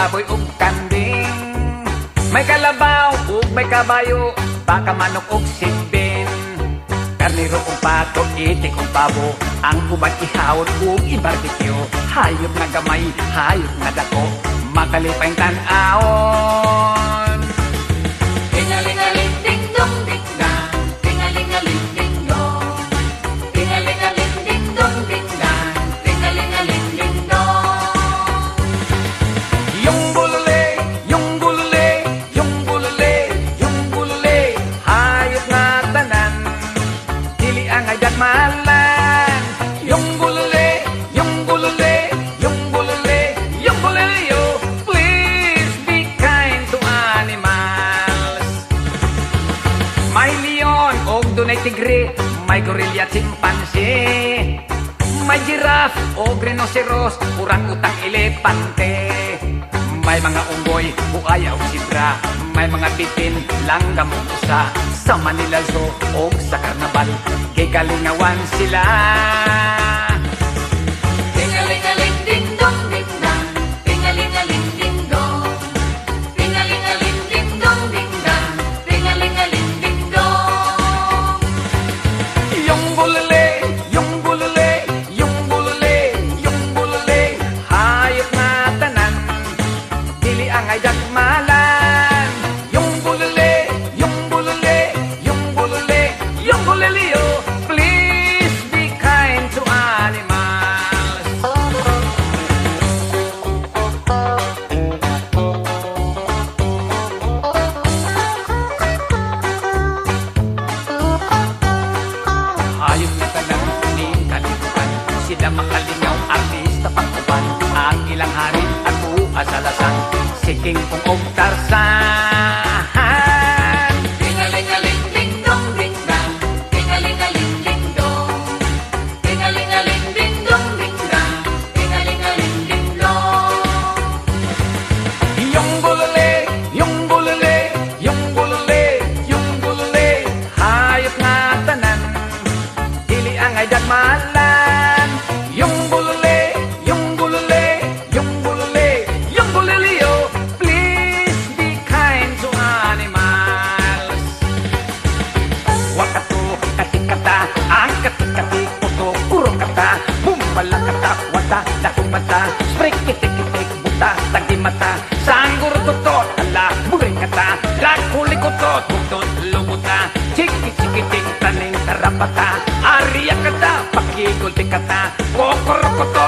baboy ug kanding. May kalabaw ug may kabayo, baka manok ug sigbin. Karniro ug pato, itik ug pabo, ang uban ihawod ug i-barbecue. Hayop nga gamay, hayop nga dako, makalipay tan-awon. Tingalingaling ding dong ding dang, tingalingaling ding dong. Tingalingaling ding dong ding dang, tingalingaling ding dong. Yung bulule, yung bulule, yung bulule, yung bulule, hayop nga tanan, dili ang ayan malan. Yung bulule, yung bulule, yung bulule, yung bulule, yo, please be kind to animals. May leon og dunay tigre, may gorilla at chimpanzee, may giraffe o rhinoceros, urang-utang elepante. May mga unggoy, buaya o sibra, may mga bitin, langgam o usa. Sa Manila Zoo o sa Carnaval, kay kalingawan sila. Tingalingaling ding dong ding dang, tingalingaling ding dong. Tingalingaling ding dong ding dang, tingalingaling ding dong. Yung bulule, yung bulule, yung bulule, yung bulule, hayop na tanan, dili ang ayak malan. Yung bulule, yung bulule, yung bulule, yung bulule, yo, please be kind to animals. Hayop na tanan, ni kalibutan, sila makalingaw, artista pang-uban, ang ilang hari at uasalasan, siking kung og Tarzan. Tingalingaling ding dong ding dang, tingalingaling ding dong. Tingalingaling ding dong ding dang, tingalingaling ding dong. Yung bulule, yung bulule, yung bulule, yung bulule, hayop nga tanan, dili ang ayan malan. Yung bulule, yung bulule, yung bulule, yung bulule, yo, please be kind to animals. Wakato, katikata, ang katikati, puto, kurong kata, bumbala kata, wata, dakumata, sprik, kitik-kitik, buta, tagimata, sanggur tutot, ala, muring kata, lakuli kutot, butot, lumuta, chiki-chikiting, taning tarapata, ariya kata, pakigulti kata, kokorokoto,